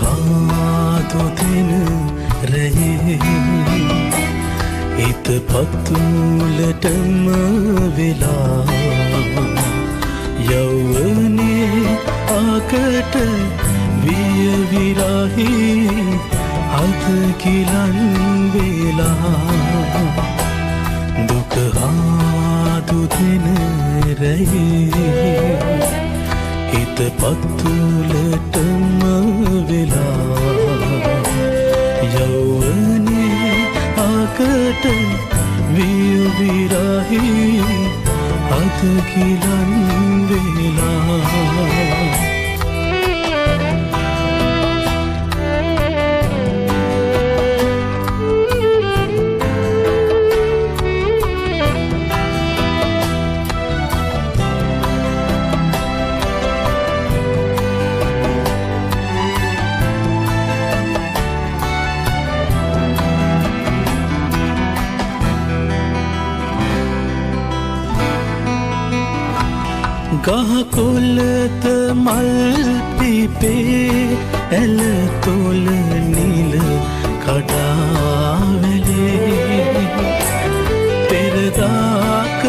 हाथों दिन रहे इत पत्तूलटम विला यौवने आकट विय विराही हाथ किलन वेला दुख हाथों दिन रहे इत पत्तूलटम विला यौवने आकट विय विराही हाथ किलन वेला गाह कोलत मल पीपे एल तोल नील कडावले तेरदाक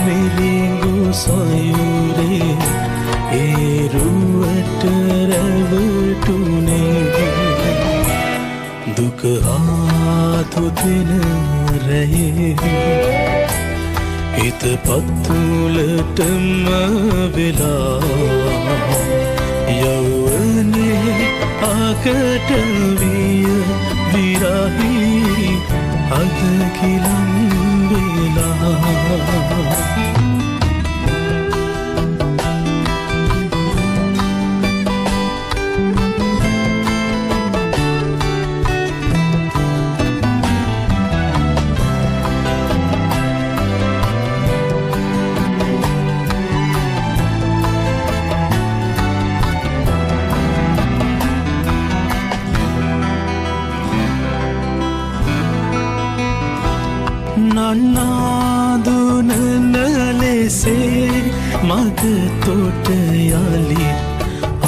मिलिंगु सोयूरे एरुवट रवटुने दुख हाथों दिन रहे इत पत्तूलटम विला यौवने आकट विय विराही हाथ किलन वेला नादुन नले से मग तोट याली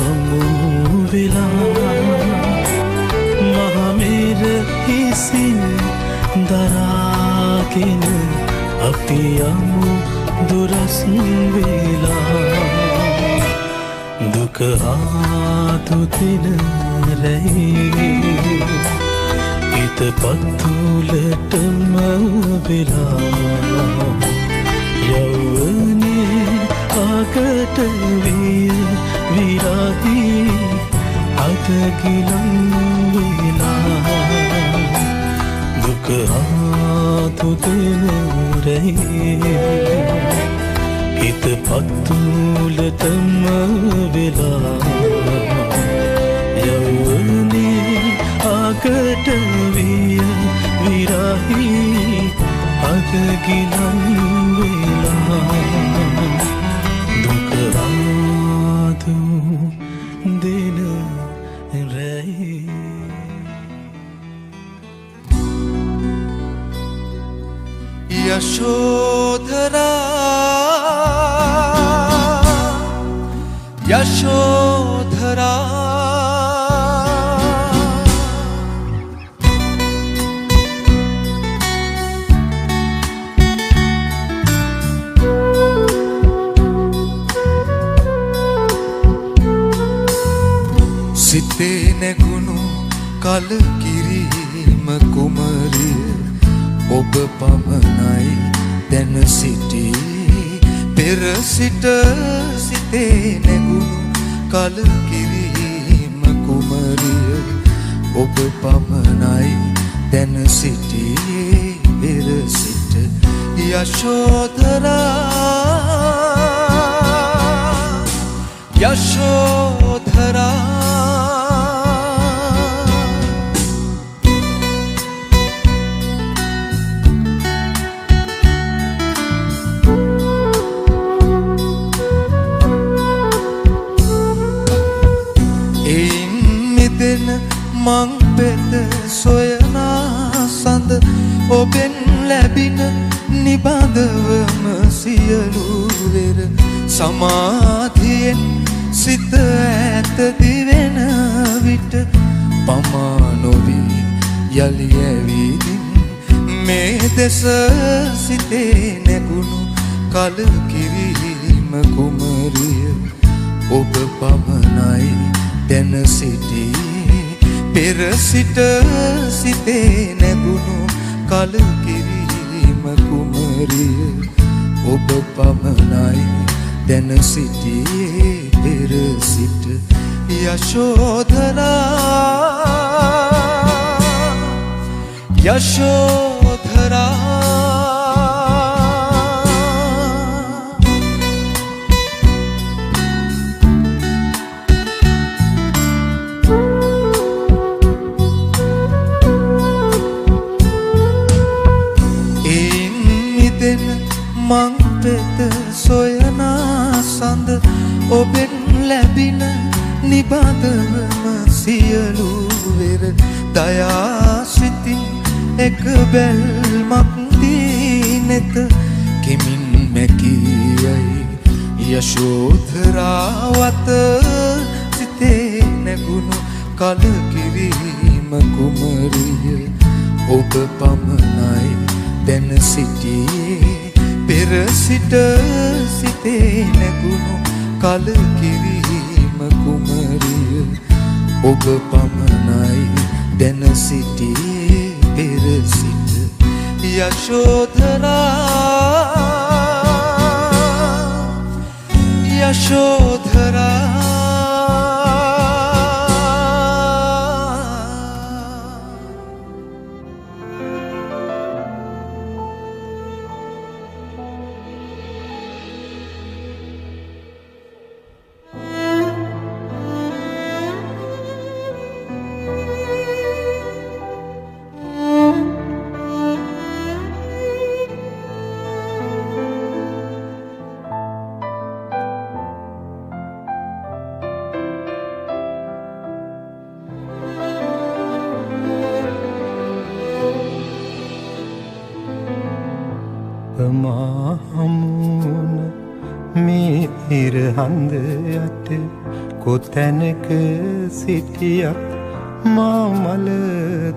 अमू विला महामेर हिसिन दराकिन अपि अमू दुरस्न वेला दुख हाथों दिन रहे इत पत्तूलटम विला यौवने आकट विय विराही हाथ किलन वेला दुख हाथों दिन रहे इत पत्तूलटम विला यौवने आकट विय विराही हाथ किलन वेला दुख हाथों दिन रहे यशोधरा यशोधरा සිතේ නැගුණු කල කිරීම කුමරිය ඔබ පමණයි දැන සිටි පෙර සිට සිතේ නැගුණු කල කිරීම කුමරිය ඔබ පමණයි දැන සිටි පෙර සිට යශෝධරා යශෝධරා මං පෙත සොයනා සඳ ඔබෙන් ලැබින නිබඳවම සියලු වෙර සමාධියෙන් සිත ඇත දිවෙන විට යලි ඇවිදින් මේ දෙස සිතේ නැගුණු කලකිරීම කුමරිය ඔබ පමණයි දැන සිටියේ පෙර සිට සිතේ නැගුණු කලකිරීම කුමරිය ඔබ පමණයි දැන සිටියේ පෙර සිට යශෝධරා යශෝධරා මං පෙත සොයනා සඳ ඔබෙන් ලැබින නිබඳවම සියලු වෙර දයාසිතින් එක බැල්මක් දී නෙත කෙමින් මැකියයි යශෝධරාවත සිතේ නැගුණු කලකිරීම කුමරිය ඔබ පමණයි දැන සිටියේ පෙර සිට සිතේ නැගුණු කලකිරීම කුමරිය ඔබ පමණයි දැන සිටියේ පෙර සිට යශෝධරා යශෝධරා හමුන මේ ඉර හඳ යට කොතැනක සිටියත් මා මල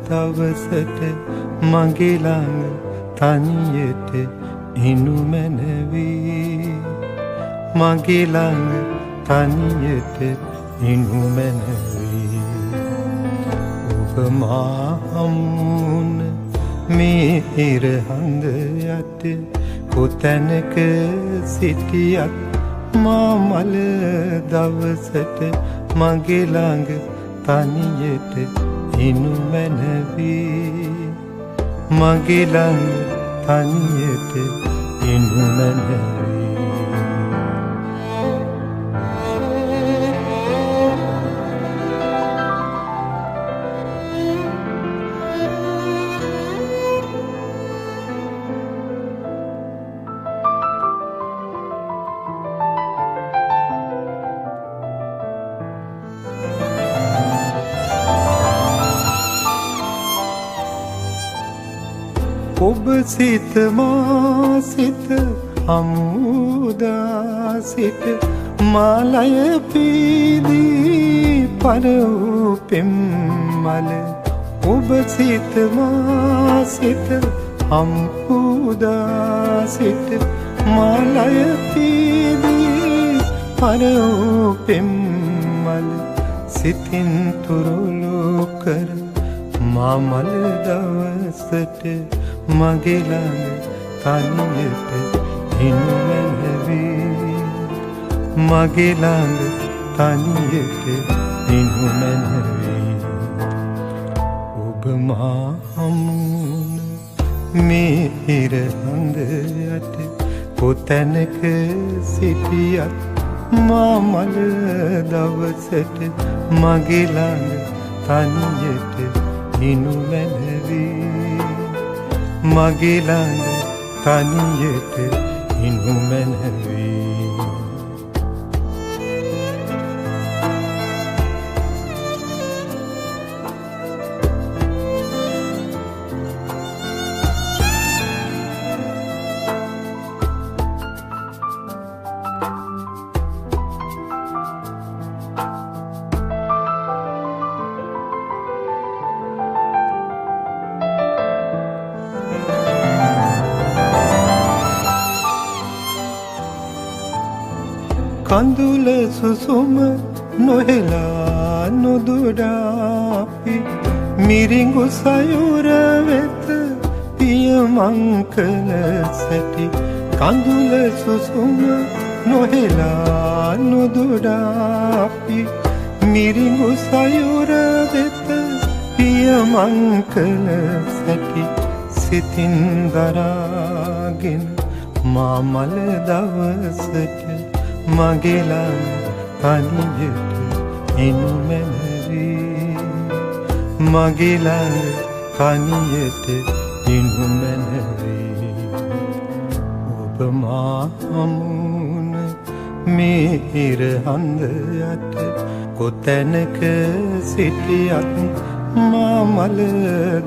දවසට මගේ ළඟ තනියට ඉනු මැනවී මගේ ළඟ තනියට ඉනු මැනවී ඔබ මා හමුන මේ ඉර හඳ යට කොතැනක සිටියත් මා මල දවසට මගේ ළඟ තනියට ඉනු මැනවී මගේ ළඟ තනියට ඉනු මැනවී ඔබ සිත මා සිත හමුදා සිට මාලය පීදී පරවූ පෙම්මල ඔබ සිත මා සිත හමුදා සිට මාලය පීදී පරවූ පෙම්මල සිතින් තුරුළු කර මාමල දවසට මගේ ළඟ තනියට ඉනු මැනවී මගේ ළඟ තනියට ඉනු මැනවී ඔබ මා හමුන මේ ඉර හඳ යට කොතැනක සිටියත් මා මල දවසට මගේ ළඟ තනියට ඉනු මැනවී මගේ ළඟ තනියට ඉනු මැනවී කඳුල සුසුම නොහෙලා නොදුඩාපි මිරිඟු සයුර වෙත පියමං කළ සැටි කඳුල සුසුම නොහෙලා නොදුඩාපි මිරිඟු සයුර වෙත පියමං කළ සැටි සිතින් දරාගෙන මාමල දවසට මගෙලා තනියට එනු මැනවී මගෙලා තනියට එනු මැනවී ඔබ මා හමුන මේ ඉර හඳ යට කොතැනක සිටියත් මාමල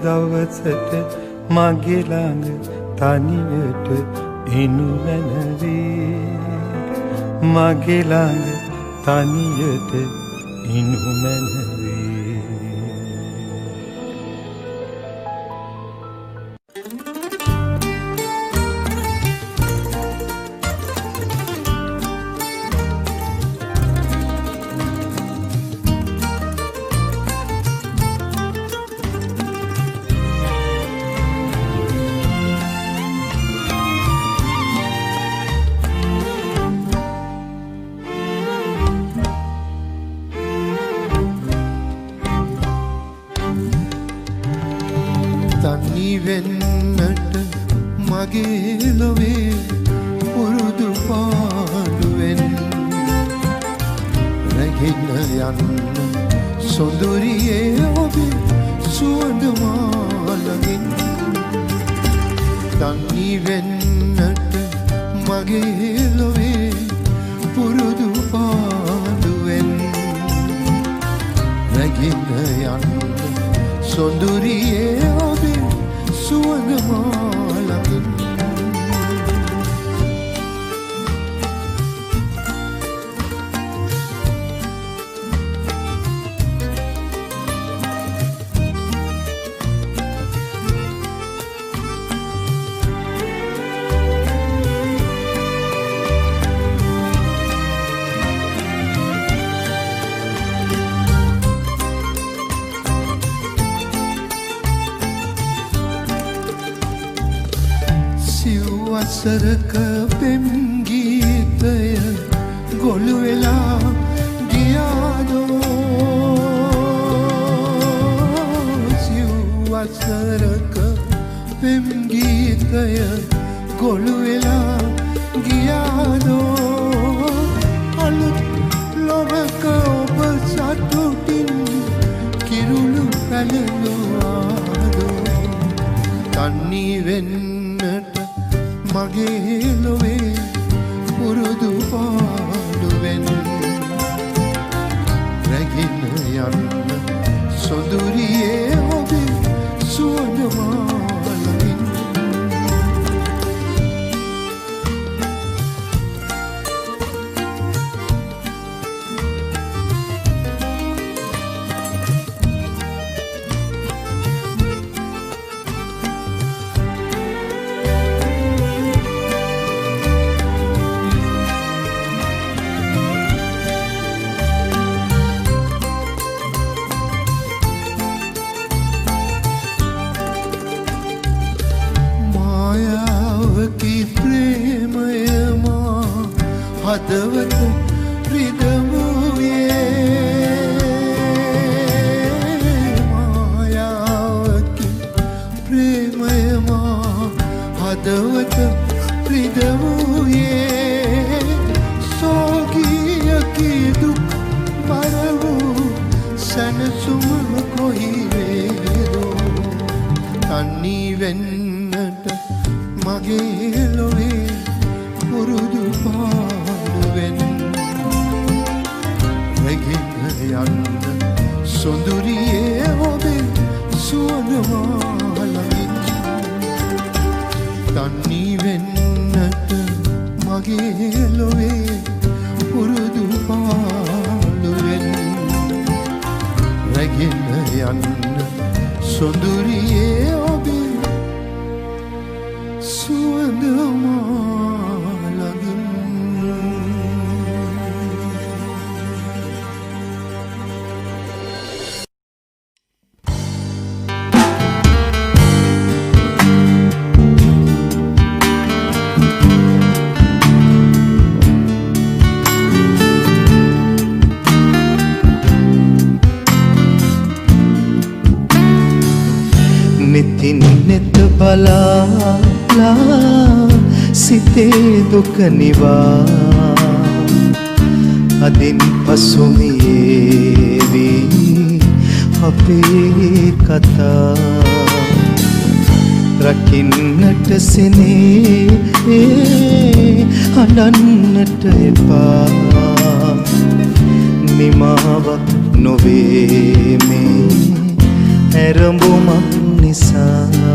දවසට මගෙලා තනියට එනු මැනවී මගේ ළඟ තනියට ඉනු මැනවී වෙන්නට මගේ ලොවේ පුරුදු පාඩුවෙන් රැගෙන යන්න සොඳුරියේ ඔබේ සුවඳ මාලමින් තනි වෙන්නට මගේ ලොවේ පුරුදු පාඩුවෙන් රැගෙන යන්න සොඳුරියේ ඔබේ සුවඳ මාලමින් වසරක පෙම් ගීතය ගොළු වෙලා ගියාදෝ සිව් වසරක පෙම් ගීතය ගොළු වෙලා ගියාදෝ අලුත් ලොවක ඔබ සතුටින් කිරුළු පැලනුවාදෝ තනි වෙන්නට මගේ ලොවේ පුරුදු පාඩුවෙන් රැගෙන යන්න සොඳුරියේ ඔබේ සුවඳ මාලමින් හදවත රිදවුයේ මායාවකි ප්‍රේමය මා හදවත රිදවුයේ සෝගියකි දුක් බර වූ සැනසුම කොහි වේදෝ තනි වෙන්නට මගේ ලොවේ පුරුදු පාඩුවෙන් රැගෙන යන්න සොඳුරියේ ඔබේ සුවඳ මාලමින් තනි වෙන්නට මගේ ලොවේ පුරුදු පාඩුවෙන් රැගෙන යන්න සොඳුරියේ ඔබේ සුවඳ මාලමින් බලාලා සිතේ දුක නිවා අදින් පසුමියේවි අපේ කතා රකින්නට සෙනේ හඬන්නට එපා නිමාවක් නොවේ මේ ඇරඹුමක් නිසා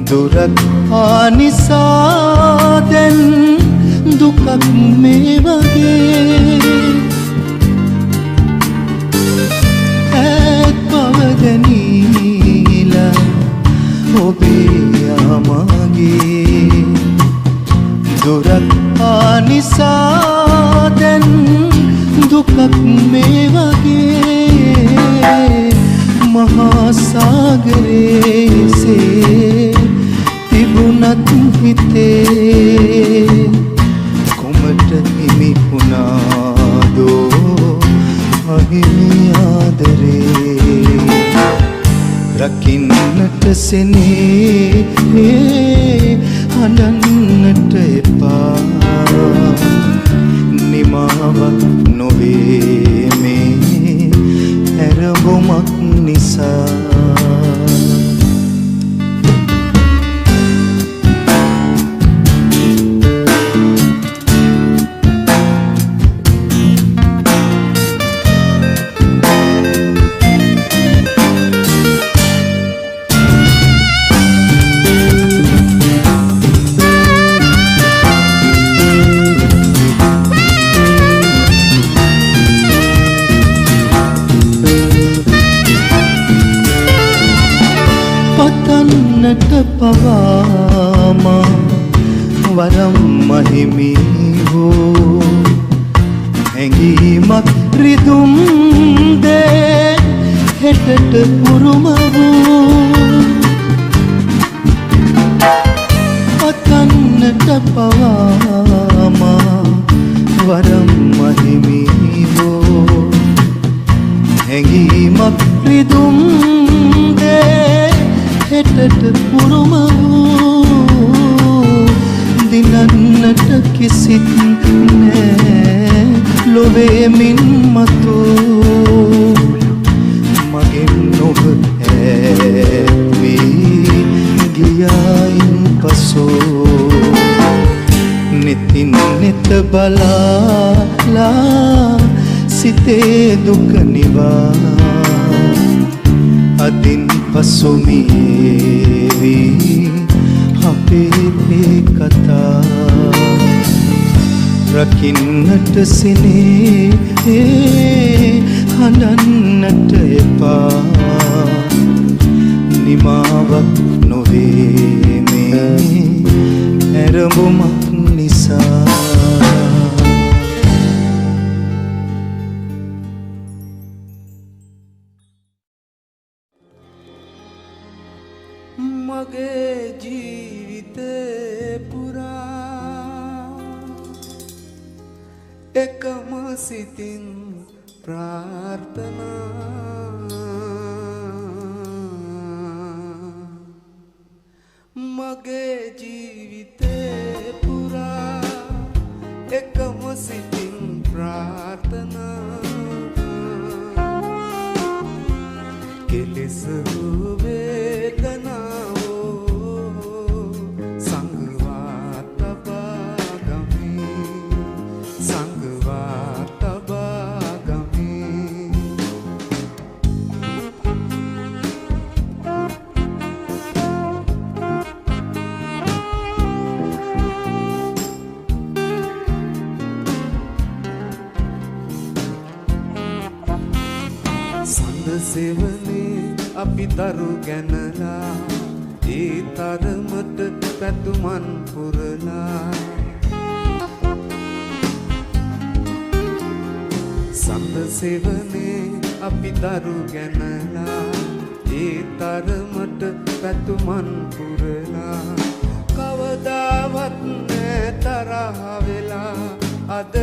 දුරක් ආනිසා දැන් දුකක් මේ වගේ ඈත් පවදනීලා ඔබේ යාමගේ දුරක් ආනිසා දැන් දුකක් මේ වගේ මහා සාගරේසේ තිබුණත් හිතේ කොමට හිමි වුණාදෝ අහිමි ආදරේ රකින්නට සෙනේ හඬන්නට එපා නිමාවක් නොවේ මේ ඇරඹුමක් නිසා පතන්නට පවාමා වරම් මහිමි වූ හැඟීමක් රිදුම් දේ හෙටට පුරුම වූ පතන්නට පවාමා වරම් මහිමි වූ හැඟීමක් රිදුම් දේ හෙටට පුරුම වූ දිනන්නට කිසිත් නෑ ලොවේ මින් මතු මගෙන් ඔබ ඇවී ගියායින් පසෝ නෙතින් නෙත බලාලා සිතේ දුක නිවා අදින් පසුමියේවි අපේ කතා රකින්නට සෙනේ හඬන්නට එපා නිමාවක් නොවේ මේ ඇරඹුමක් නිසා මගේ ජීවිතේ පුරා එකම සිතින් ප්‍රාර්ථනා මගේ ජීවිතේ පුරා එකම සිතින් ප්‍රාර්ථනා කෙලෙස සෙවනේ අපි දරු ගැනලා ඒ තරමට පැතුමන් පුරලා සඳ සෙවනේ අපි දරු ගැනලා ඒ තරමට පැතුමන් පුරලා කවදාවත් නෑ තරහ වෙලා අද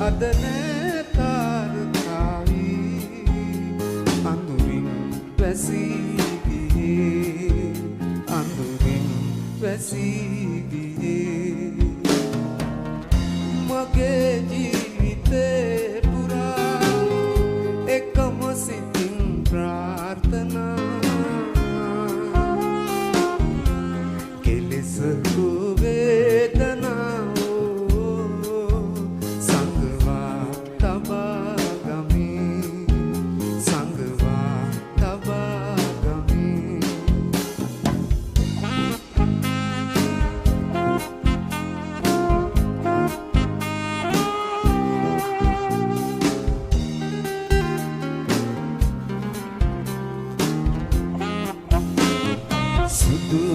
අද නෑ තාරකාවී අඳුරින් වැසී ගියේ අඳුරින් වැසී ගියේ මගේ ජීවිතේ පුරා එකම සිතින් ප්‍රාර්ථනා කෙලෙස වේදනා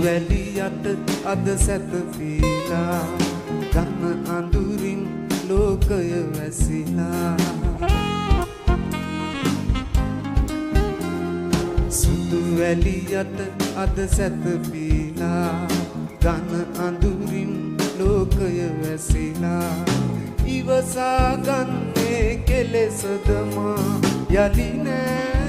වැලියට අද සැතපීලා ගන්න අඳුරින් ලෝකය වැසිලා සුදු වැලියට අද සැතපීලා ගන්න අඳුරින් ලෝකය වැසිලා ඉවසා ගන්නේ කෙලෙසදම යලි නෑ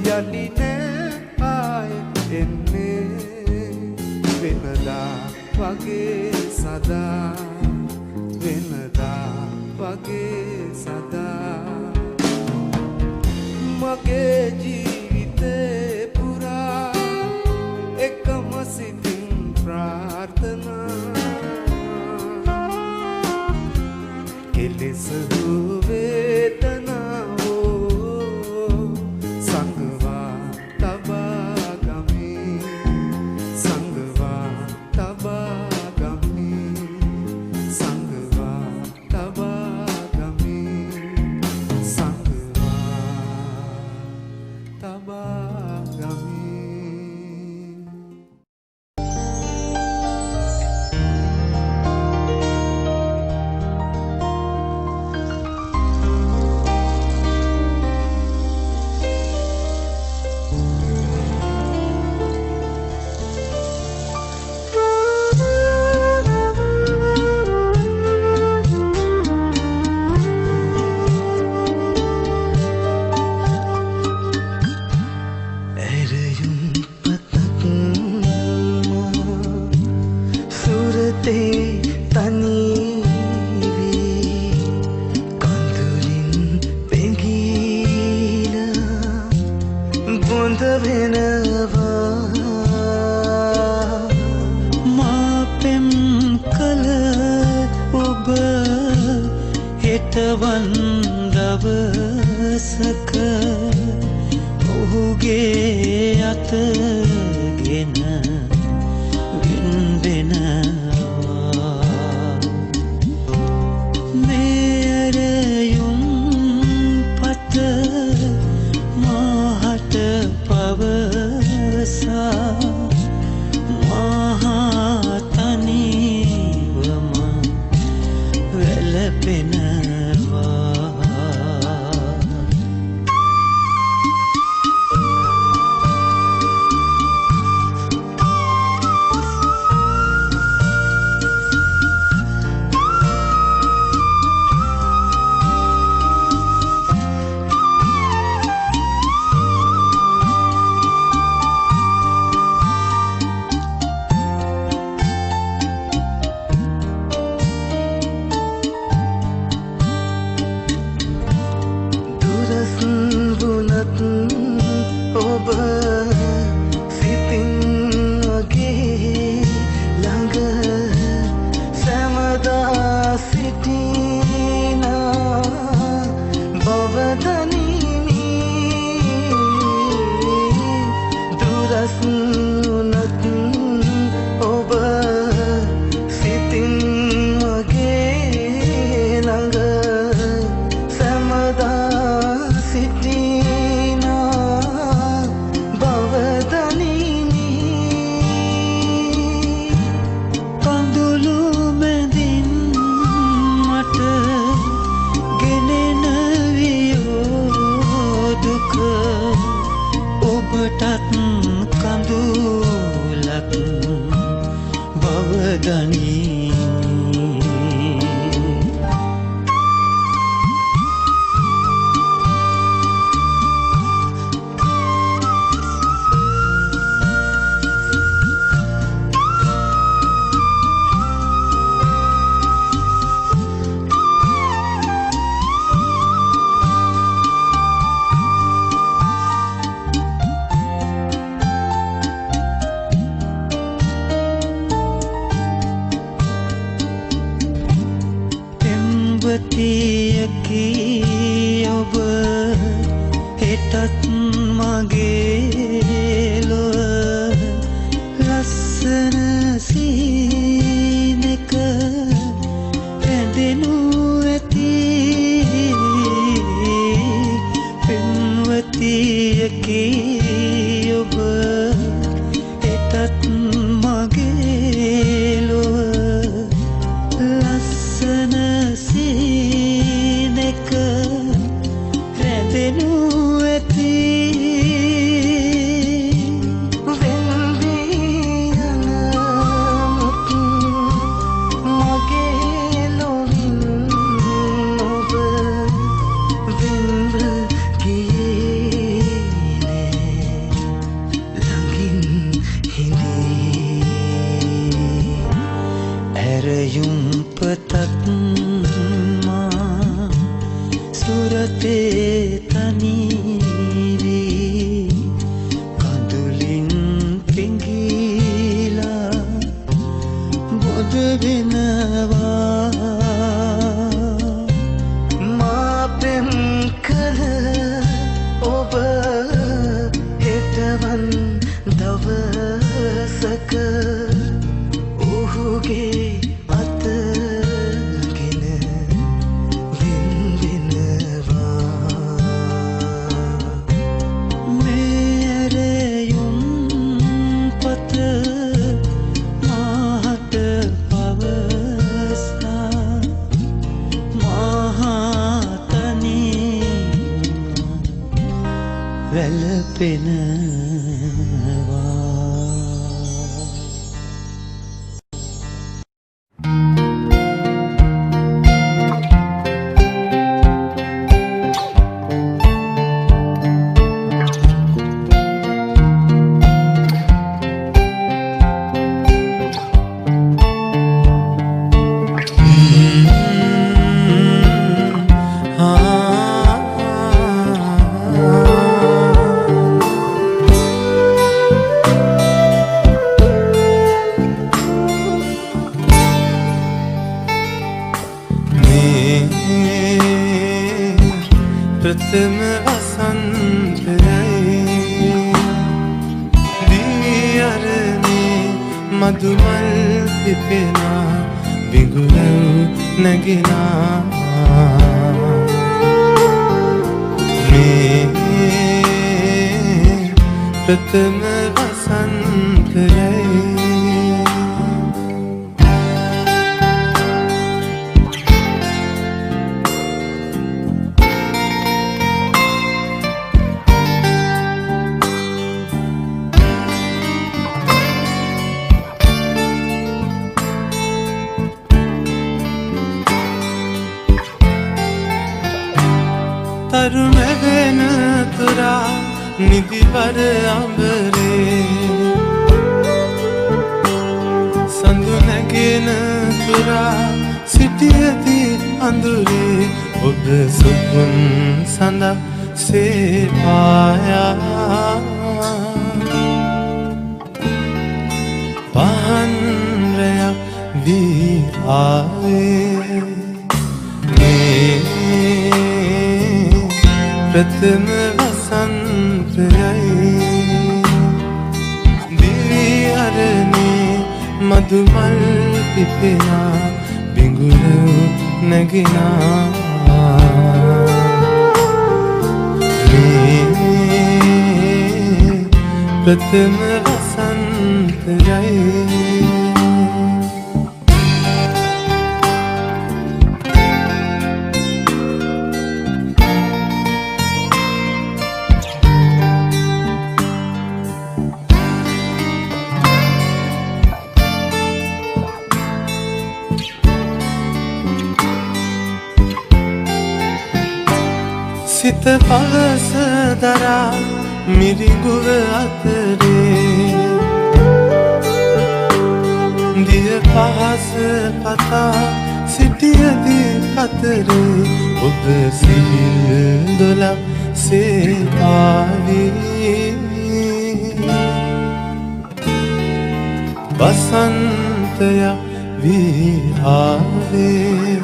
යලි නෑ ආය එන්නේ වෙනදා වගේ සදා වෙනදා වගේ සදා මගේ ජීවිතේ පුරා එකම සිතින් ප්‍රාර්ථනා කෙලෙස වේදනා පෙම්වතියකි ඔබ හෙටත් මගේ ලොව ලස්සන සීනක රැඳෙනු ඇති පෙම්වතියකි ඔබ හෙටත් මගේ ලොව ලස්සන සීනක රැඳෙනු ඇති වෙල්වී යන මුතු මගේ ලොවින් ඔබ වෙන්ව ගියේ නෑ ළඟින් හිඳී ඇරයුම් පතක් මා සුරතේ තනිවී කඳුලින් පිංගිලා බොද වෙනවා මා පෙම් කළ ඔබ හෙටවන් දවසක ඔහුගේ අතගෙන වෙන්වෙනවා මෙරයුම් පත මාහට පවසා මහතනී වැළපෙනවා ප්‍රථම වසන්තයයි දියරනේ මදුමල් පිපෙනා විගුලව් නැගිනා මේ ප්‍රථම වසන්තයයි තරුමැවෙන තුරා නිදිබර අඹරේ සඳු නැගෙන තුරා සිටියදී අඳුරේ ඔබ සුපුන් සඳක් සේපායා පහන්රයක් වී ආවේ ප්‍රථම වසන්තයයි දිවි අරණේ මදුමල් පිපෙනා බිඟුලව් නැගිනා ප්‍රථම වසන්තයයි සිත පවස දරා මිරිඟුව අතරේ දිය පහස පතා සිටියදී අතරේ ඔබ සිහිල් දොලක් සේ ආවේ වසන්තයක් වී ආවේ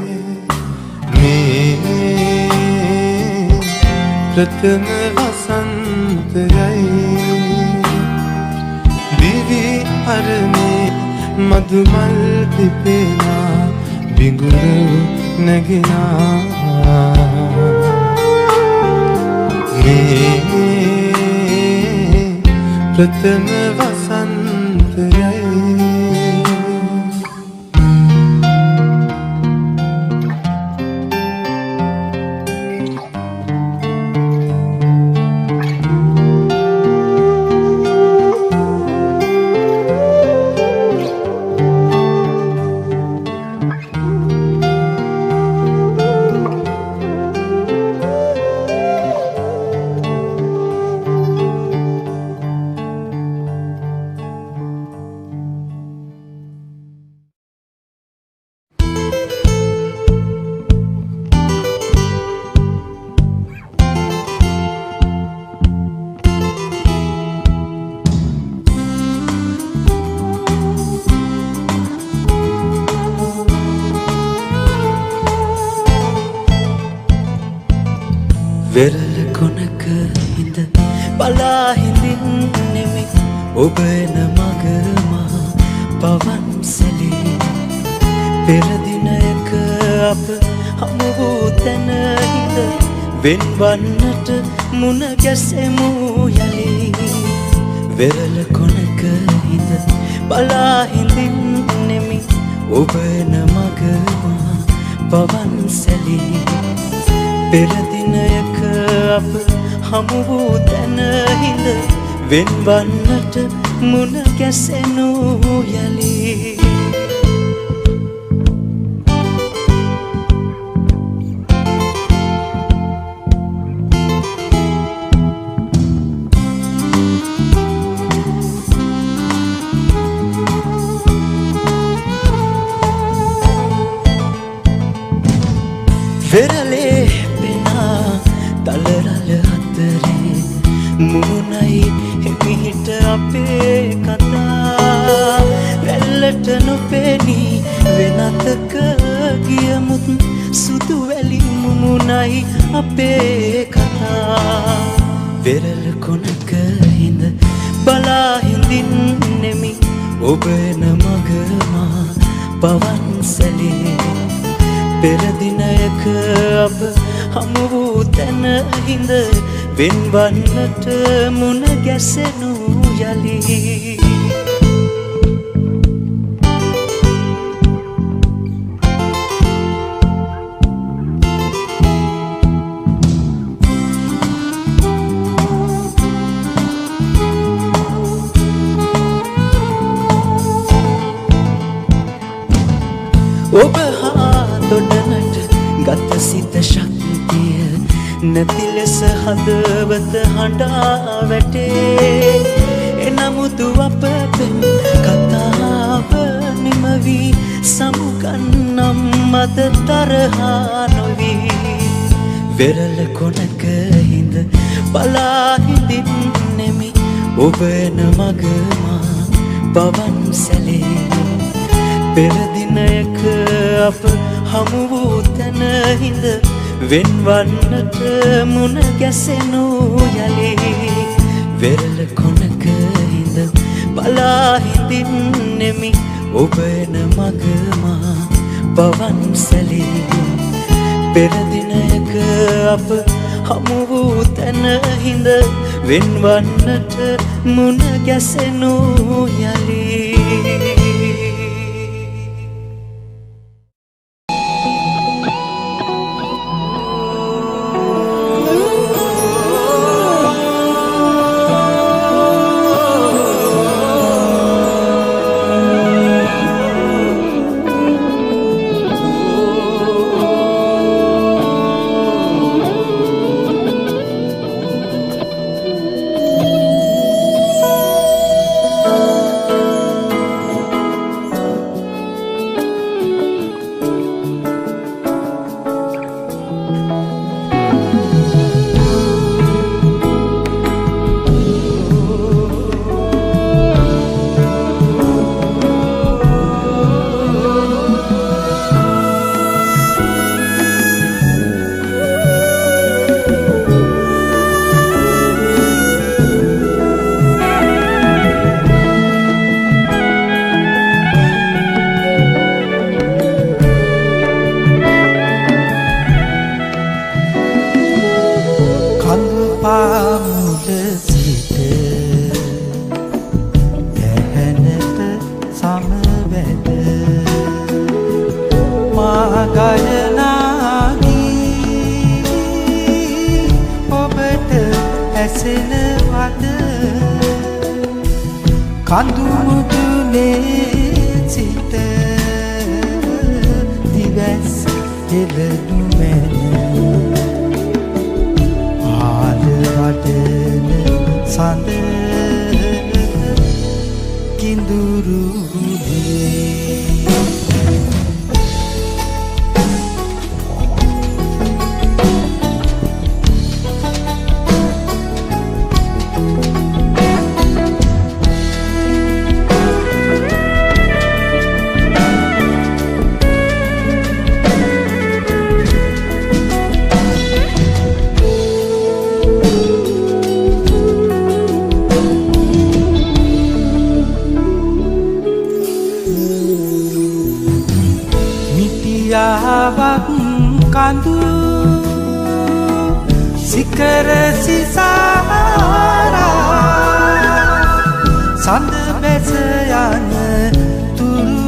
මේ ප්‍රථම වසන්තයයි දිවි අරණේ මధుමල් පිපෙනා බිඟුරු නැගිනා මේ ප්‍රථම වසන්තයයි වෙරළ කොනක හිඳ බලා හිඳින්නෙමි ඔබ එන මග මා පවන් සැලී පෙර දිනයක අප හමු වූ තැන හිඳ වෙන්වන්නට මුණ ගැසෙමු යලි වෙරළ කොනක හිඳ බලා හිඳින්නෙමි ඔබ එන මග මා පවන් සැලී පෙර දිනයක අප හමු වූ තැන හිඳ වෙන්වන්නට මුණ ගැසෙනු යලි වෙරළේ තලරල අතරේ මුණයි හිමිහිට අපේ කතා වැල්ලට නොපෙනී වෙනතක ගියමුත් සුදු වැලි මුමුණයි අපේ කතා වෙරළ කොනක හිඳ බලා හිඳින්නෙමි ඔබ එන මග මා පවන් සැලී පෙර දිනයක අප හමු වූ තැන හිඳ වෙන්වන්නට මුණ ගැසෙනු යලි ඔබ හා දොඩනට ගත සිත ශක්තිය නැති ලෙස හදවත හඬා වැටේ එනමුදු අප පෙම් කතාව නිමවී සමුගන්නම් මද තරහා නොවී වෙරළ කොනක හිඳ බලා හිඳින්නෙමි ඔබ එන මග මා පවන් සැලේ පෙර දිනයක අප හමු වූ තැන හිඳ වෙන්වන්නට මුණ ගැසෙනු යලි වෙරළ කොනක හිඳ බලා හිඳින්නෙමි ඔබ එන මග මා පවන් සැලී පෙර දිනයක අප හමු වූ තැන හිඳ වෙන්වන්නට මුණ ගැසෙනු යලි ගායනාගී ඔබට ඇසෙනවද කඳු මුදුනේ සිට දිවැස් හෙළනු මැන ආල වඩන සඳ කිඳුරුනේ මිටියාවක් කඳු සිකර සිසාරා සඳ බැස යන තුරු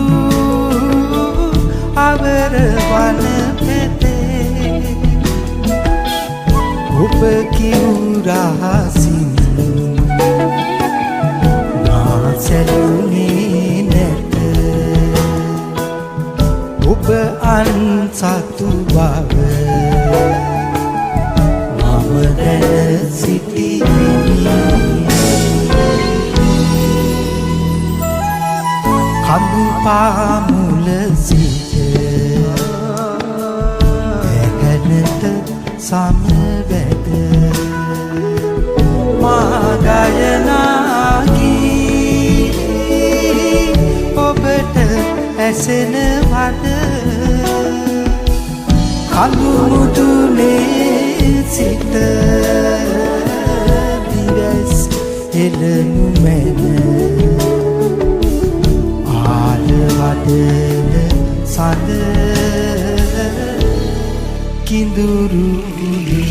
අවර වන පෙතේ ඔබ කිවුරහසින් මා සැලුනේ නැත ඔබ අන්සතු බව මම දැන සිටිමි කඳු පාමුල සිට ඇහැනට සමවැද මා ගායනාගී ඔබට ඇසෙනවද කඳු මුදුනේ සිට දිවැස් හෙළනු මැන ආල වඩන සඳ කිඳුරුනේ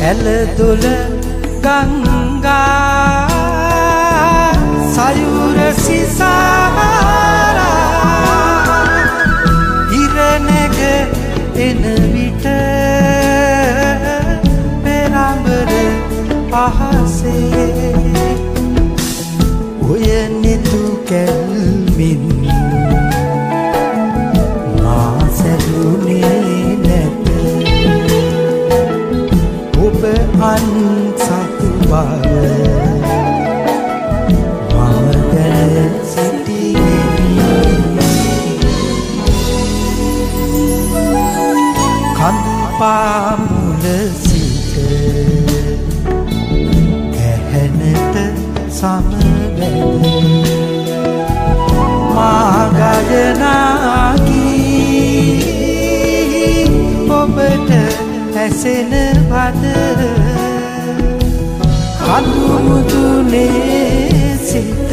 ඇල දොල ගංගා සයුර සිසාරා ඉර නැග එන විට පෙරඹර අහසේ ඔය නිතු කැල්මින් මා සැලුනේ නැත ඔබ අන්සතු බව මම දැන සිටිමි කඳු පාමුල සිට ඇහැනට සමවැද මා ගායනාගී ඔබට ඇසෙනවද කඳු මුදුනේ සිට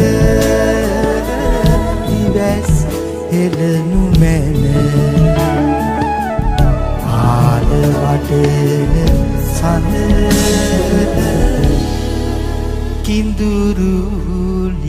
දිවැස් හෙළනු මැන ආල වඩන සඳ කිඳුරුනේ